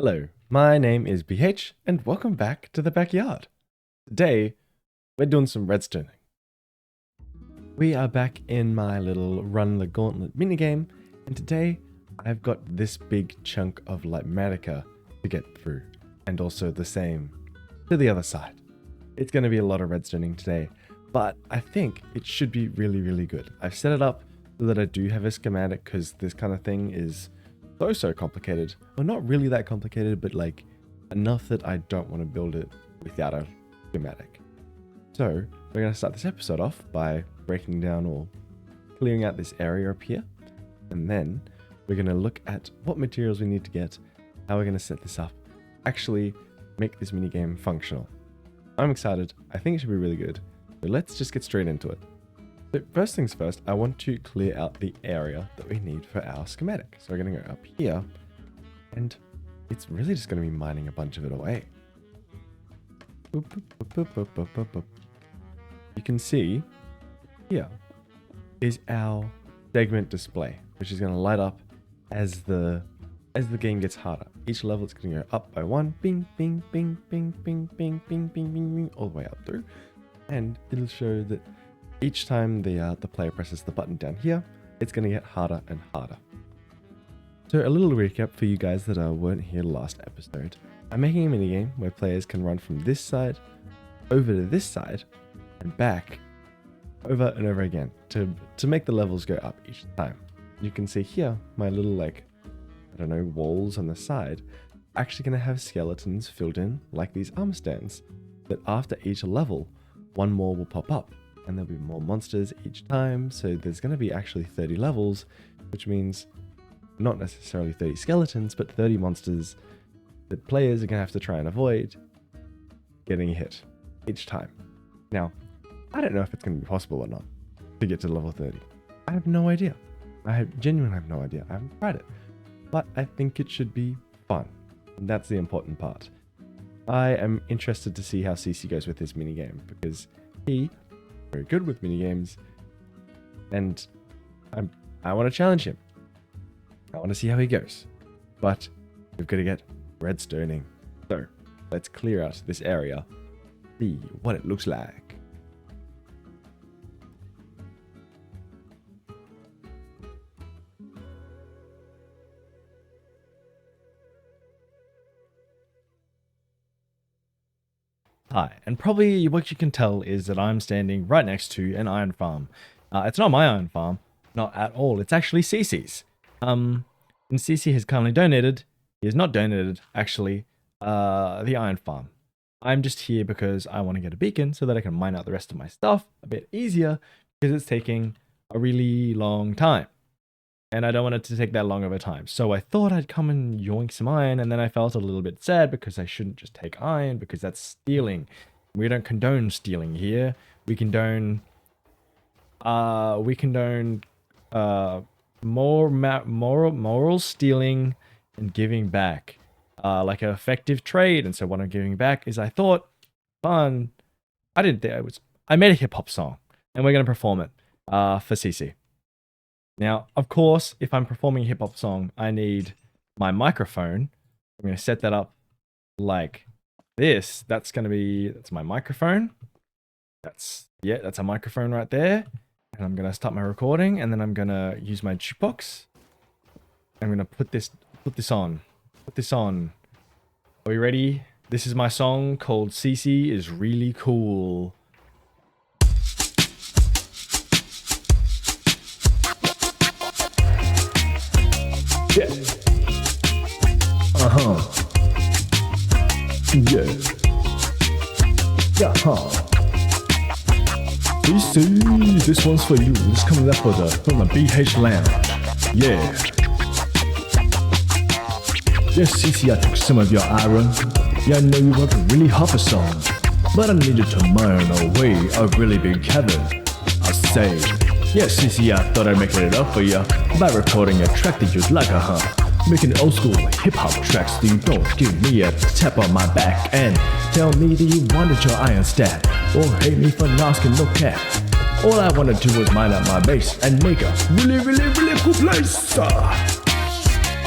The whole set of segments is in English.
Hello, my name is BH, and welcome back to the backyard. Today, we're doing some redstoning. We are back in my little Run the Gauntlet minigame, and today I've got this big chunk of Lightmatica to get through, and also the same to the other side. It's going to be a lot of redstoning today, but I think it should be really good. I've set it up so that I do have a schematic, because this kind of thing is so complicated. Well, not really that complicated, but like enough that I don't want to build it without a schematic. So we're going to start this episode off by breaking down or clearing out this area up here, and then we're going to look at what materials we need to get, how we're going to set this up, actually make this minigame functional. I'm excited. I think it should be really good. So let's just get straight into it. So first things first, I want to clear out the area that we need for our schematic. So we're going to go up here, and it's really just going to be mining a bunch of it away. Boop, boop, boop, boop, boop, boop. You can see here is our segment display, which is going to light up as the game gets harder. Each level it's going to go up by one, bing, bing, bing, bing, bing, bing, bing, bing, bing, bing, all the way up through, and it'll show that each time the player presses the button down here, it's going to get harder and harder. So a little recap for you guys that weren't here last episode. I'm making a minigame where players can run from this side over to this side and back over and over again to make the levels go up each time. You can see here my little walls on the side are actually going to have skeletons filled in like these armor stands, that after each level one more will pop up. And there'll be more monsters each time, so there's going to be actually 30 levels, which means not necessarily 30 skeletons, but 30 monsters that players are going to have to try and avoid getting hit each time. Now, I don't know if it's going to be possible or not to get to level 30. I have no idea. I genuinely have no idea. I haven't tried it. But I think it should be fun. And that's the important part. I am interested to see how CC goes with this minigame, because he very good with minigames, and I want to challenge him. I want to see how he goes, but we've got to get redstoning. So let's clear out this area, see what it looks like. Hi, and probably what you can tell is that I'm standing right next to an iron farm. It's not my iron farm, not at all. It's actually CC's. And CC has kindly donated. He has not donated, actually, the iron farm. I'm just here because I want to get a beacon so that I can mine out the rest of my stuff a bit easier, because it's taking a really long time. And I don't want it to take that long of a time. So I thought I'd come and yoink some iron, and then I felt a little bit sad because I shouldn't just take iron, because that's stealing. We don't condone stealing here. We condone moral stealing and giving back, like an effective trade. And so what I'm giving back is, I thought, fun. I made a hip hop song, and we're gonna perform it for CC. Now, of course, if I'm performing a hip-hop song, I need my microphone. I'm going to set that up like this. That's my microphone. That's a microphone right there. And I'm going to start my recording, and then I'm going to use my jukebox. I'm going to put this on. Are we ready? This is my song called CC is Really Cool. Yeah. Yeah. Yeah. BC, this one's for you. This coming up from the BH Lounge. Yeah. Yes, CC, I took some of your iron. Yeah, I know you worked really hard for some, but I needed to mine away a really big cavern. I say. Yes, CC, I thought I'd make it up for ya by recording a track that you'd like, making old school hip-hop tracks so you don't give me a tap on my back and tell me that you wanted your iron stat, or hate me for asking no cap. All I wanted to was mine out my base and make a really cool place.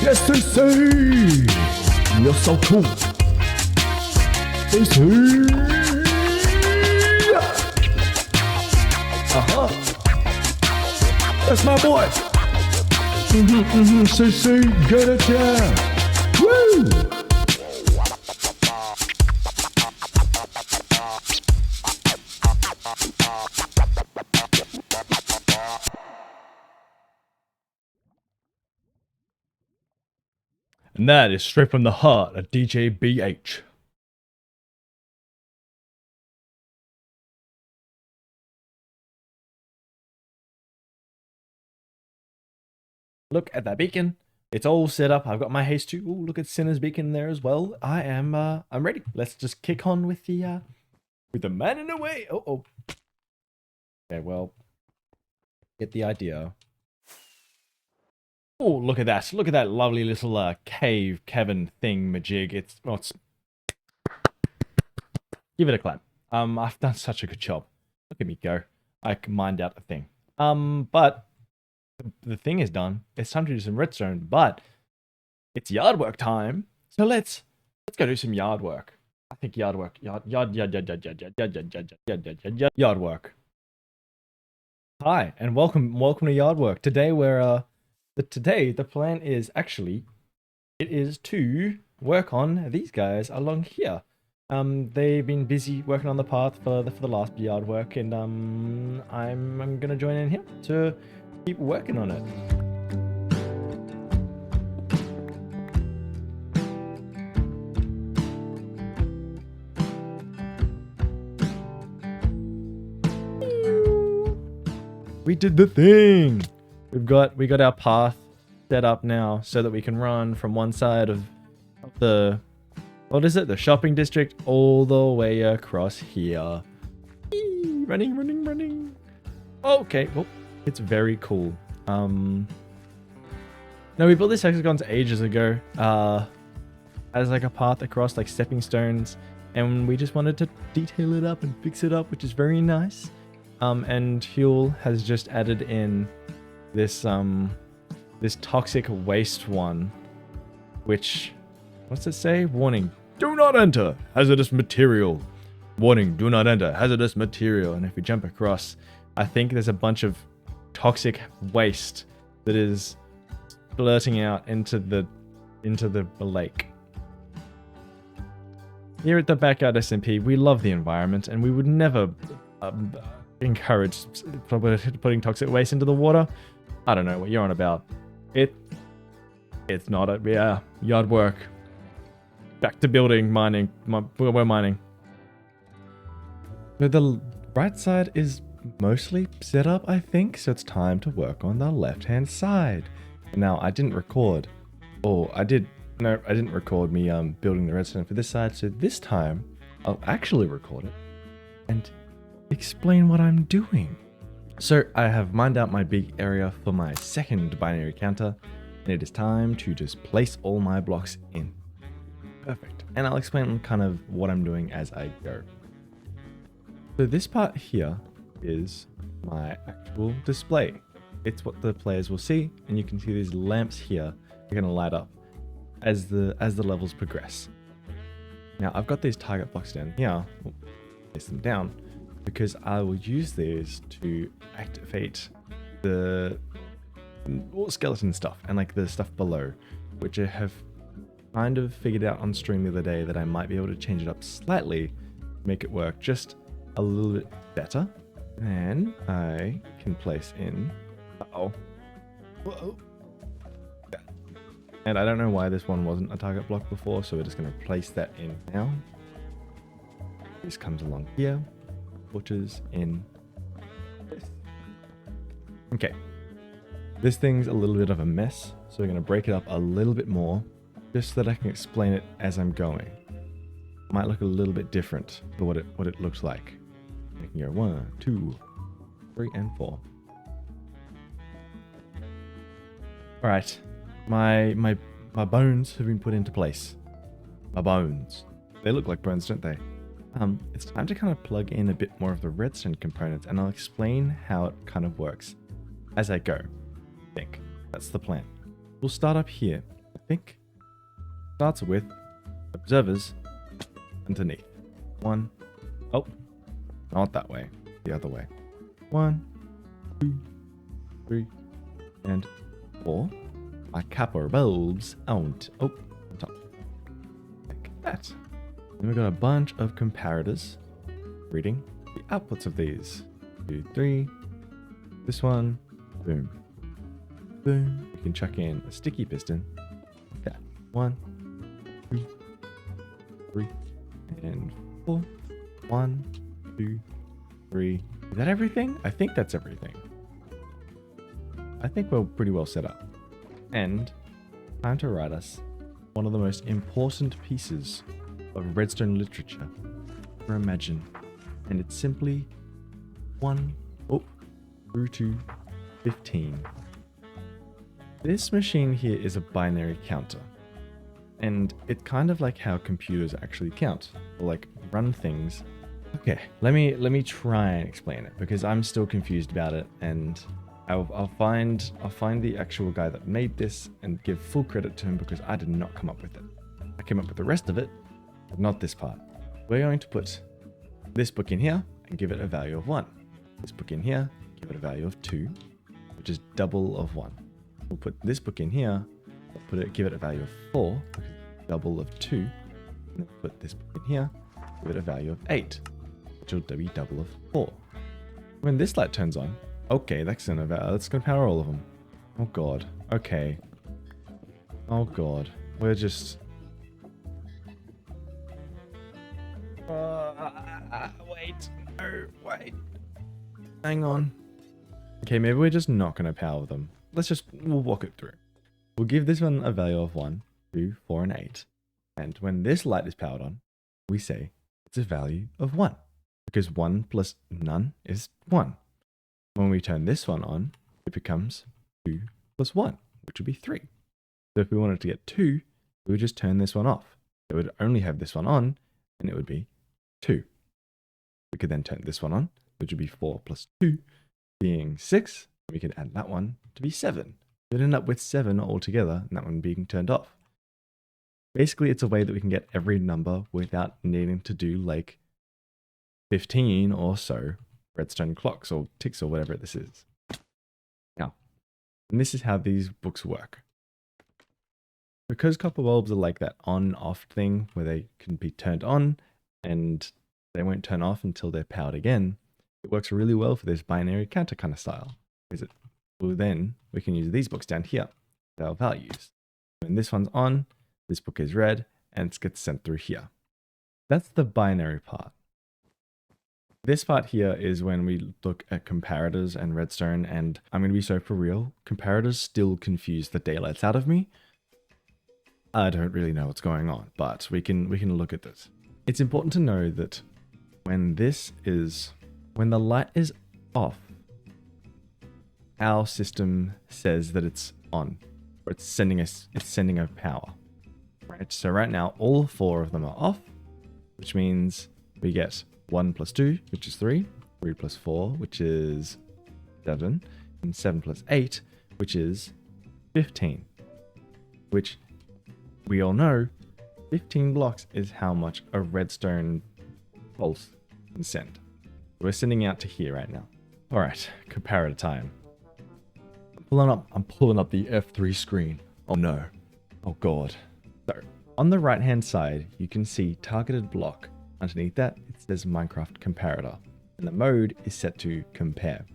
Yes, CC! you're so cool. CC. That's my boy. CC, get it down. Woo! And that is straight from the heart of DJ BH. Look at that beacon. It's all set up. I've got my haste too. Ooh, look at Sinner's beacon there as well. I'm ready. Let's just kick on with the man in the way. Oh. Okay, well, get the idea. Oh, look at that. Look at that lovely little cave Kevin thing majig. It's give it a clap. I've done such a good job. Look at me go. I can mind out the thing. But the thing is done. It's time to do some redstone, but it's yard work time. So let's go do some yard work. I think yard work. Yard work. Hi, and welcome to yard work. Today the plan is actually to work on these guys along here. They've been busy working on the path for the last yard work, and I'm gonna join in here to keep working on it. We did the thing. We got our path set up now so that we can run from one side of the the shopping district all the way across here. Running. Okay, well, it's very cool. Now we built this hexagons ages ago as like a path across, like stepping stones, and we just wanted to detail it up and fix it up, which is very nice. And Huel has just added in this this toxic waste one, which, what's it say? Warning, do not enter hazardous material. Warning, do not enter hazardous material. And if we jump across, I think there's a bunch of toxic waste that is blurting out into the lake. Here at the Backyard SMP, we love the environment, and we would never encourage putting toxic waste into the water. I don't know what you're on about. It's not a yard work. Back to building, mining. We're mining. So the right side is mostly set up, I think, so it's time to work on the left-hand side. Now, I didn't record. I didn't record me building the redstone for this side, so this time I'll actually record it and explain what I'm doing. So I have mined out my big area for my second binary counter, and it is time to just place all my blocks in. Perfect. And I'll explain kind of what I'm doing as I go. So this part here is my actual display. It's what the players will see, and you can see these lamps here are going to light up as the levels progress. Now I've got these target blocks down here. We'll place them down because I will use these to activate the skeleton stuff and like the stuff below, which I have kind of figured out on stream the other day that I might be able to change it up slightly, make it work just a little bit better. And I can place in, whoa. And I don't know why this one wasn't a target block before, so we're just going to place that in now. This comes along here, butchers in this. Okay, this thing's a little bit of a mess, so we're going to break it up a little bit more, just so that I can explain it as I'm going. It might look a little bit different for what it looks like. I can go 1, 2, 3, and 4. All right. My bones have been put into place. My bones. They look like bones, don't they? It's time to kind of plug in a bit more of the redstone components, and I'll explain how it kind of works as I go. I think that's the plan. We'll start up here. I think starts with observers underneath. 1. Oh, not that way. The other way. 1, 2, 3, and 4. Our copper bulbs on top. Like that. And we've got a bunch of comparators reading the outputs of these. 2, 3. This one. Boom. Boom. We can chuck in a sticky piston. Like that. 1, 2, 3, and 4. 1, 2, 3. Is that everything? I think that's everything. I think we're pretty well set up. And time to write us one of the most important pieces of redstone literature ever imagined. And it's simply 1 through to 15. This machine here is a binary counter. And it's kind of like how computers actually count, or like run things. Okay, let me try and explain it, because I'm still confused about it, and I'll find the actual guy that made this and give full credit to him, because I did not come up with it. I came up with the rest of it, but not this part. We're going to put this book in here and give it a value of 1. This book in here, give it a value of 2, which is double of 1. We'll put this book in here, give it a value of 4, because it's double of 2. And then put this book in here, give it a value of 8, which will be double of 4. When this light turns on, okay, that's gonna power all of them. Oh god. Okay. Oh god. We're just... wait. No, wait. Hang on. Okay, maybe we're just not gonna power them. We'll walk it through. We'll give this one a value of 1, 2, 4, and 8. And when this light is powered on, we say it's a value of 1. Because 1 plus none is 1. When we turn this one on, it becomes 2 plus 1, which would be 3. So if we wanted to get 2, we would just turn this one off. It would only have this one on, and it would be 2. We could then turn this one on, which would be 4 plus 2, being 6. We could add that one to be 7. We'd end up with 7 altogether, and that one being turned off. Basically, it's a way that we can get every number without needing to do like 15 or so redstone clocks or ticks or whatever this is. Now, and this is how these books work. Because copper bulbs are like that on-off thing where they can be turned on and they won't turn off until they're powered again, it works really well for this binary counter kind of style. Then we can use these books down here, our values. When this one's on, this book is read and it gets sent through here. That's the binary part. This part here is when we look at comparators and redstone, and I'm going to be so for real, comparators still confuse the daylights out of me. I don't really know what's going on, but we can look at this. It's important to know that when the light is off, our system says that it's on, or it's sending a power, right? So right now, all 4 of them are off, which means we get 1 plus 2, which is 3, 3 plus 4, which is 7, and 7 plus 8, which is 15, which we all know 15 blocks is how much a redstone pulse can send. We're sending out to here right now. All right, comparator time. I'm pulling up the F3 screen. Oh no. Oh god. So, on the right hand side, you can see targeted block. Underneath that, it says Minecraft comparator. And the mode is set to compare.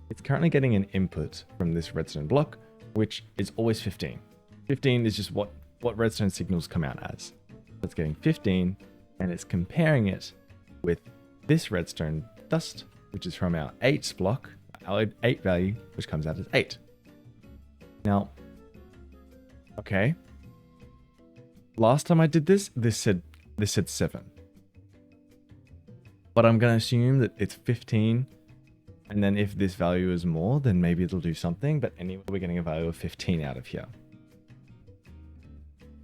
It's currently getting an input from this redstone block, which is always 15. 15 is just what redstone signals come out as. It's getting 15, and it's comparing it with this redstone dust, which is from our 8 block, our 8 value, which comes out as 8. Now, okay. Last time I did this said 7. But I'm going to assume that it's 15, and then if this value is more, then maybe it'll do something, but anyway, we're getting a value of 15 out of here.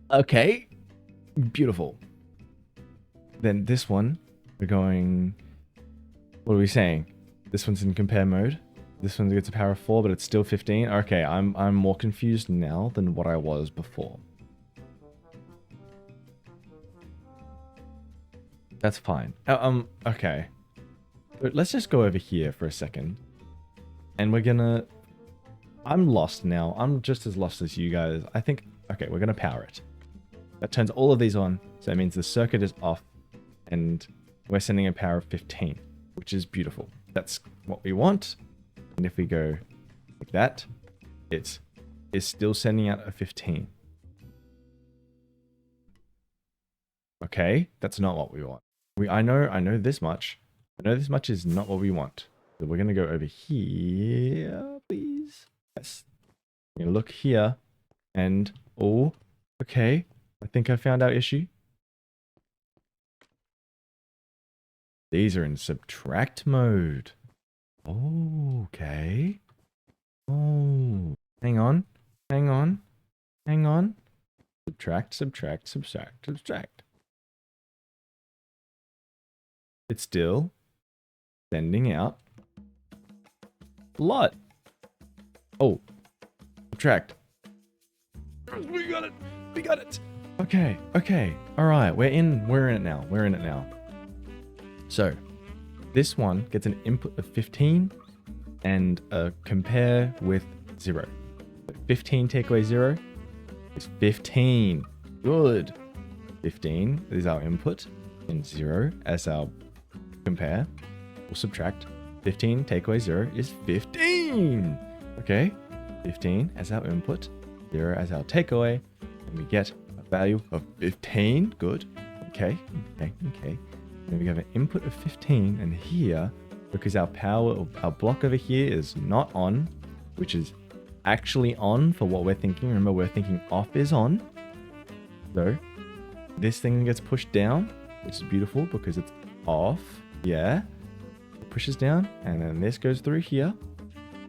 Okay, beautiful. Then this one, we're going, what are we saying? This one's in compare mode. This one gets a power of 4, but it's still 15. Okay, I'm more confused now than what I was before. That's fine. Okay. But let's just go over here for a second. And we're gonna... I'm lost now. I'm just as lost as you guys. I think... Okay, we're gonna power it. That turns all of these on. So that means the circuit is off. And we're sending a power of 15. Which is beautiful. That's what we want. And if we go like that, it is still sending out a 15. Okay, that's not what we want. I know this much. I know this much is not what we want. So we're gonna go over here, please. Yes. We're gonna look here, and oh, okay. I think I found our issue. These are in subtract mode. Oh, okay. Oh, hang on, hang on, hang on. Subtract, subtract, subtract, subtract. It's still sending out a lot. Oh, subtract. We got it. We got it. Okay. Okay. All right. We're in it now. We're in it now. So this one gets an input of 15 and a compare with 0. 15 take away 0 is 15. Good. 15 is our input and 0 as our compare. We'll subtract. 15 take away 0 is 15. Okay. 15 as our input, 0 as our takeaway, and we get a value of 15. Good. Okay. Okay. Okay. Then we have an input of 15, and here, because our block over here is not on, which is actually on for what we're thinking. Remember, we're thinking off is on. So this thing gets pushed down, which is beautiful because it's off. Yeah. It pushes down, and then this goes through here.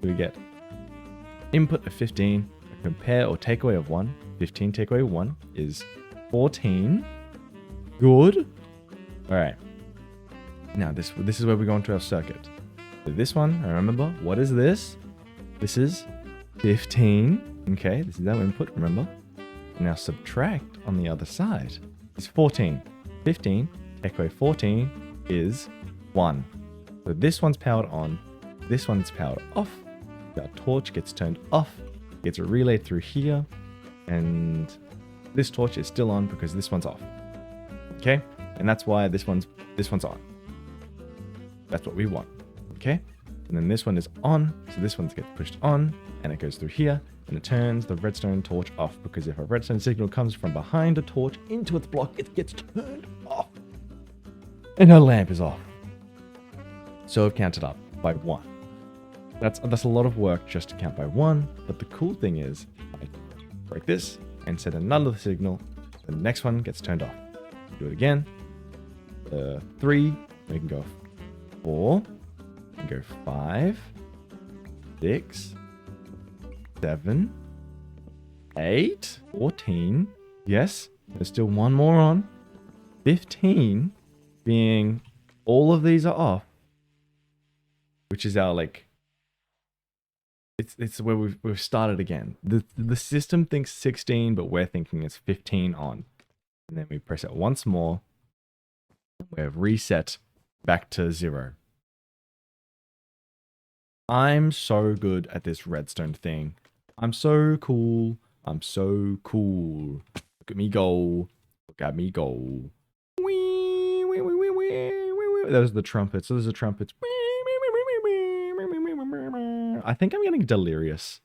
We get input of 15, a compare or takeaway of 1. 15 takeaway 1 is 14. Good. All right. Now this is where we go into our circuit. So this one, remember, what is this? This is 15. Okay, this is our input, remember? Now subtract on the other side is 14. 15 take away 14 is 1. So this one's powered on, this one's powered off. Our torch gets turned off, gets relayed through here, and this torch is still on because this one's off. Okay? And that's why this one's on. That's what we want. Okay? And then this one is on, so this one gets pushed on, and it goes through here, and it turns the redstone torch off, because if a redstone signal comes from behind a torch into its block, it gets turned off. And her lamp is off. So I've counted up by 1. That's a lot of work just to count by 1, but the cool thing is, I break this and set another signal, the next one gets turned off. Do it again. 3, we can go 4, we can go 5, 6, 7, 8, 14. Yes, there's still one more on. 15 being all of these are off, which is our like. It's where we've started again. The system thinks 16, but we're thinking it's 15 on. And then we press it once more. We have reset back to 0. I'm so good at this redstone thing. I'm so cool. I'm so cool. Look at me go. Look at me go. Wee, wee, wee, wee, wee, wee. Those are the trumpets. Those are the trumpets. I think I'm getting delirious.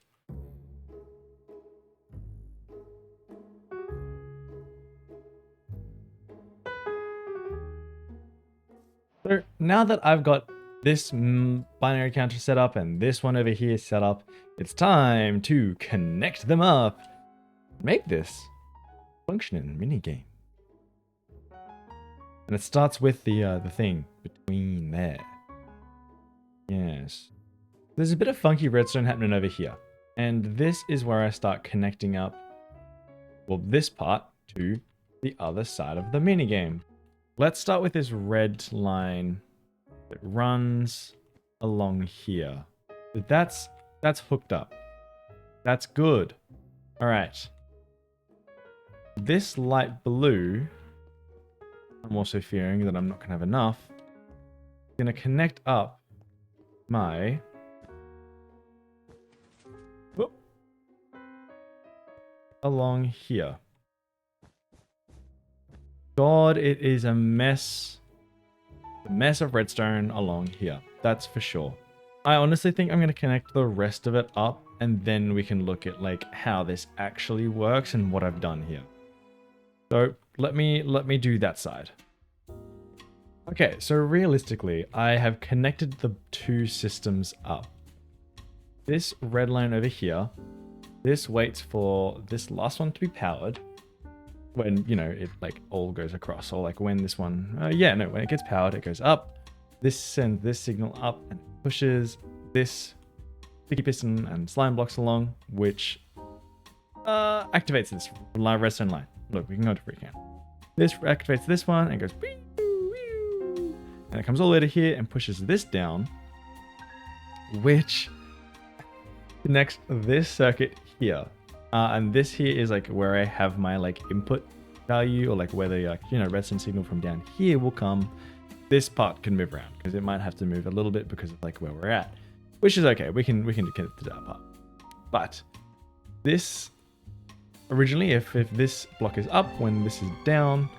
So now that I've got this binary counter set up and this one over here set up, it's time to connect them up. Make this function in a minigame. And it starts with the thing between there. Yes. There's a bit of funky redstone happening over here. And this is where I start connecting up, well, this part to the other side of the minigame. Let's start with this red line that runs along here. That's hooked up. That's good. All right. This light blue, I'm also fearing that I'm not going to have enough. I'm going to connect up my... Whoop, along here. God, it is a mess. A mess of redstone along here. That's for sure. I honestly think I'm going to connect the rest of it up, and then we can look at like how this actually works and what I've done here. So let me do that side. Okay, so realistically, I have connected the two systems up. This red line over here, this waits for this last one to be powered when, you know, it like all goes across, or like when this one, when it gets powered, it goes up. This sends this signal up and pushes this sticky piston and slime blocks along, which activates this redstone line. Look, we can go to free cam. This activates this one and goes, and it comes all the way to here and pushes this down, which connects this circuit here. And this here is like where I have my like input value, or like where the like, you know, redstone signal from down here will come. This part can move around because it might have to move a little bit because of like where we're at, which is okay. We can connect to that part. But this originally, if this block is up, when this is down,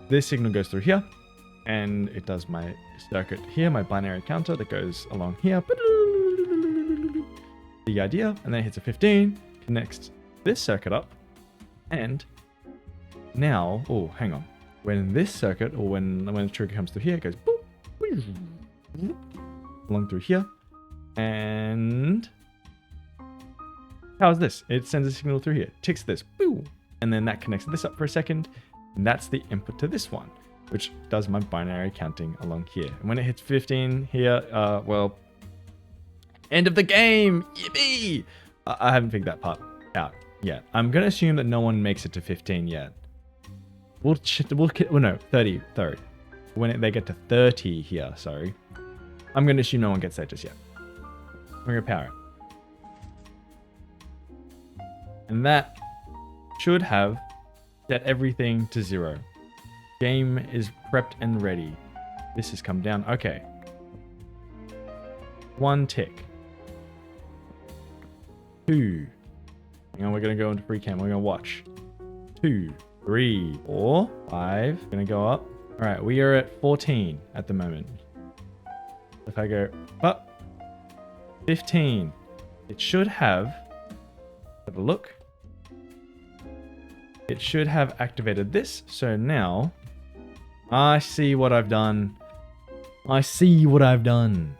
this signal goes through here, and it does my circuit here, my binary counter that goes along here. The idea, and then it hits a 15, connects this circuit up, and now, oh, hang on. When this circuit, or when the trigger comes through here, it goes boop, along through here, and how's this? It sends a signal through here, ticks this, boo, and then that connects this up for a second, and that's the input to this one, which does my binary counting along here. And when it hits 15 here, well, end of the game, yippee! I haven't figured that part out yet. I'm gonna assume that no one makes it to 15 yet. Well, no, 30. When they get to 30 here, sorry. I'm gonna assume no one gets that just yet. I'm gonna power it. And that should have set everything to 0. Game is prepped and ready. This has come down. Okay. 1 tick. 2. Hang on, we're gonna go into free cam. We're gonna watch. 2, 3, 4, 5. Gonna go up. All right, we are at 14 at the moment. If I go up, 15. It should have. Have a look. It should have activated this. So now, I see what I've done. I see what I've done.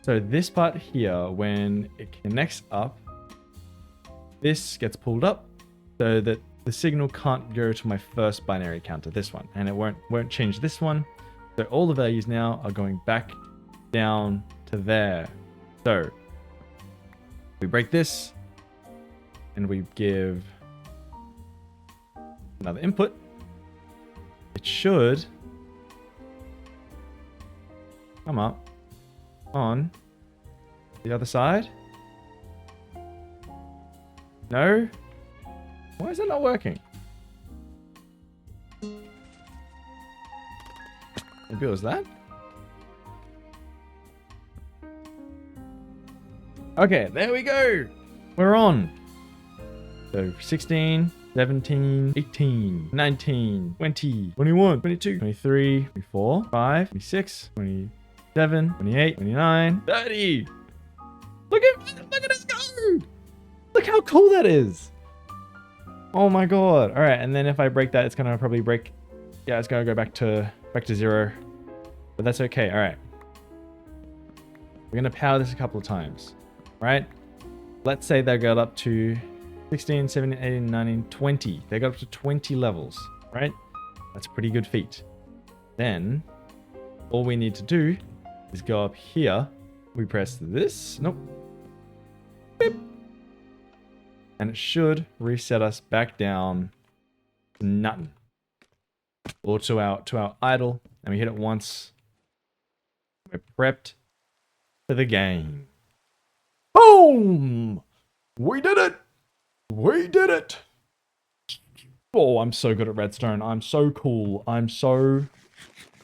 So this part here, when it connects up, this gets pulled up so that the signal can't go to my first binary counter, this one, and it won't change this one. So all the values now are going back down to there. So we break this and we give another input. It should come up on the other side. No? Why is it not working? Maybe it was that? Okay, there we go. We're on. So 16, 17, 18, 19, 20, 21, 22, 23, 24, 25, 26, 27, 28, 29, 30. Look at us go. Look how cool that is. Oh my god. All right, and then if I break that, it's gonna probably break. Yeah, it's gonna go back to 0. But that's okay. All right. We're gonna power this a couple of times. All right. Let's say they got up to 16, 17, 18, 19, 20. They got up to 20 levels, right? That's a pretty good feat. Then all we need to do is go up here. We press this. Nope. Beep. And it should reset us back down to nothing. Or to our idle. And we hit it once. We're prepped for the game. Boom! We did it! We did it! Oh, I'm so good at redstone. I'm so cool. I'm so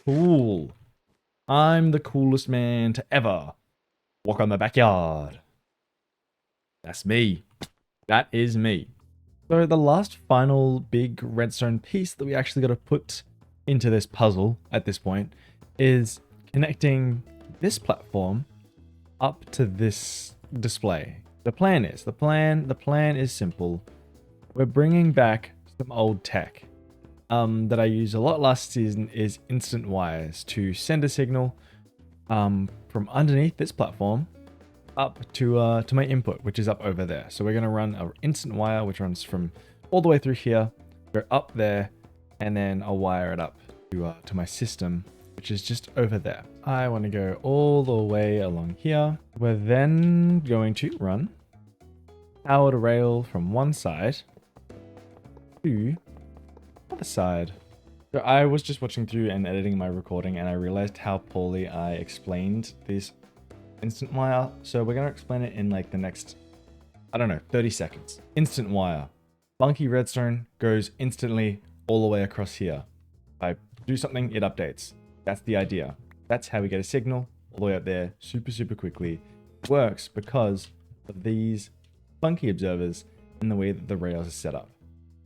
cool. I'm the coolest man to ever walk on the backyard. That's me. That is me. So the last final big redstone piece that we actually got to put into this puzzle at this point is connecting this platform up to this display. The plan is simple. We're bringing back some old tech that I used a lot last season is instant wires to send a signal from underneath this platform up to my input, which is up over there. So we're going to run an instant wire which runs from all the way through here, go up there, and then I'll wire it up to my system, which is just over there. I want to go all the way along here. We're then going to run powered rail from one side to the other side. So I was just watching through and editing my recording, and I realized how poorly I explained this instant wire. So we're going to explain it in like the next, I don't know, 30 seconds. Instant wire. Funky redstone goes instantly all the way across here. If I do something, it updates. That's the idea. That's how we get a signal all the way up there super quickly. It works because of these funky observers and the way that the rails are set up.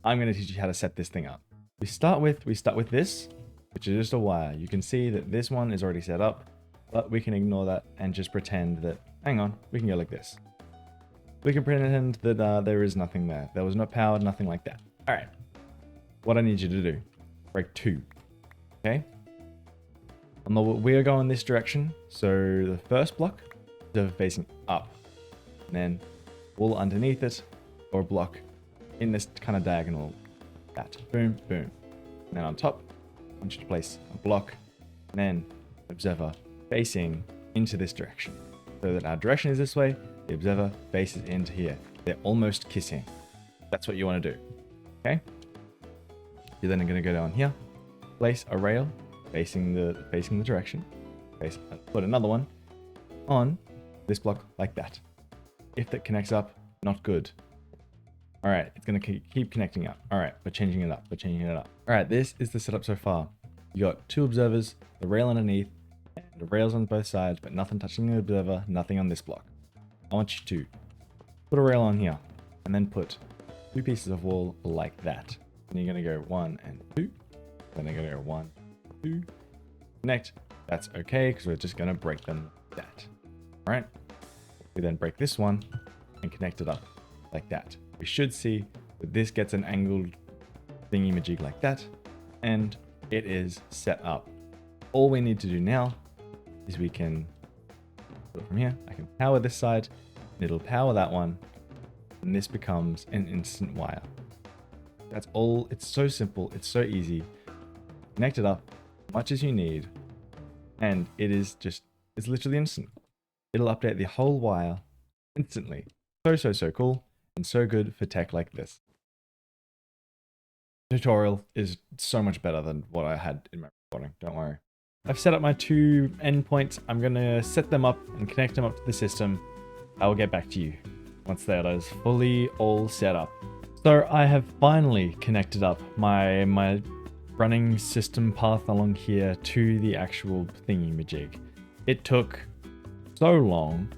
I'm going to teach you how to set this thing up. We start with this, which is just a wire. You can see that this one is already set up, but we can ignore that and just pretend that, hang on, we can go like this. We can pretend that there is nothing there. There was no power, nothing like that. All right. What I need you to do, break 2, okay? We are going this direction. So the first block is facing up, and then wall underneath it, or a block in this kind of diagonal. That boom, boom. And then on top, I want you to place a block, and then observer facing into this direction, so that our direction is this way. The observer faces into here. They're almost kissing. That's what you want to do. Okay. You're then going to go down here, place a rail facing the direction. Put another one on this block like that. If that connects up, not good. All right, it's going to keep connecting up. All right, we're changing it up. All right, this is the setup so far. You got 2 observers, the rail underneath, and the rails on both sides, but nothing touching the observer, nothing on this block. I want you to put a rail on here, and then put 2 pieces of wall like that. And you're going to go 1 and 2. Then you're going to go 1, 2. Connect. That's okay, because we're just going to break them like that. All right. We then break this one and connect it up like that. We should see that this gets an angled thingy-majig like that, and it is set up. All we need to do now is we can put it from here. I can power this side, and it'll power that one, and this becomes an instant wire. That's all. It's so simple. It's so easy. Connect it up as much as you need, and it's literally instant. It'll update the whole wire instantly. So cool. And so good for tech like this. Tutorial is so much better than what I had in my recording, don't worry. I've set up my 2 endpoints. I'm going to set them up and connect them up to the system. I will get back to you once that is fully all set up. So I have finally connected up my running system path along here to the actual thingy-majig. It took so long.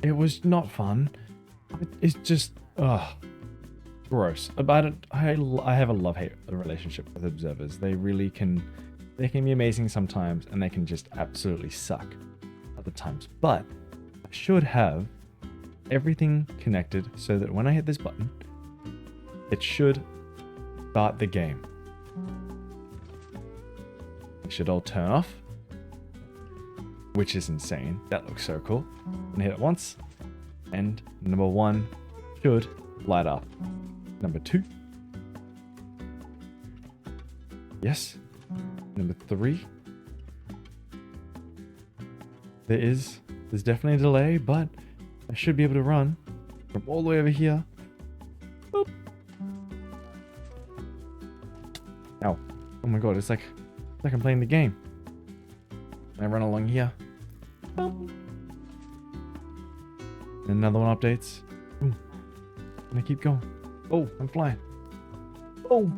It was not fun. It's just, gross. About it, I have a love-hate relationship with observers. They can be amazing sometimes, and they can just absolutely suck other times. But I should have everything connected so that when I hit this button, it should start the game. It should all turn off, which is insane. That looks so cool. And hit it once, and number 1 should light up. Number 2, yes. Number 3, there's definitely a delay, but I should be able to run from all the way over here. Boop. Ow. Oh my god, it's like I'm playing the game. And I run along here. Boop. And another one updates. Boom. And I keep going. Oh, I'm flying. Oh.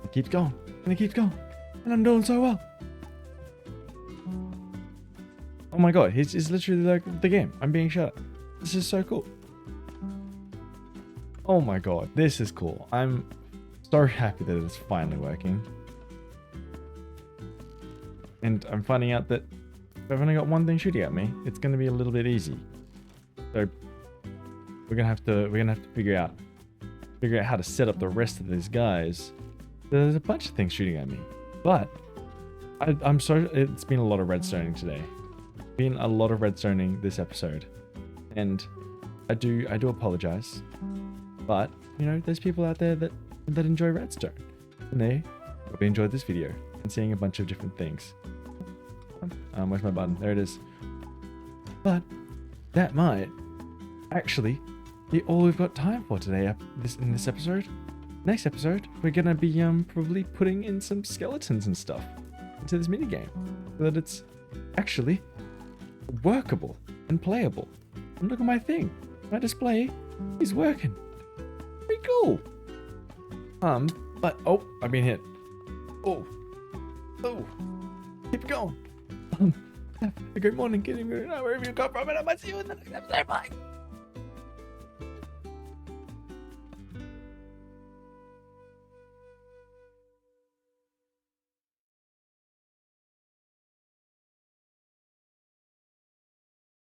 It keeps going, and it keeps going, and I'm doing so well. Oh my god, it's literally like the game. I'm being shot. This is so cool. Oh my god, this is cool. I'm so happy that it's finally working. And I'm finding out that if I've only got one thing shooting at me, it's gonna be a little bit easy. So we're gonna have to figure out how to set up the rest of these guys. There's a bunch of things shooting at me, but it's been a lot of redstoning today. Been a lot of redstoning this episode, and I do apologize, but you know, there's people out there that enjoy redstone, and they probably enjoyed this video and seeing a bunch of different things. Where's my button? There it is. But that might actually be all we've got time for today. In this episode. Next episode, we're gonna be probably putting in some skeletons and stuff into this minigame so that it's actually workable and playable. And look at my thing. My display is working. Pretty cool. But oh, I've been hit. Oh. Keep going. Good morning, good evening, wherever you come from, and I might see you in the next episode. Bye.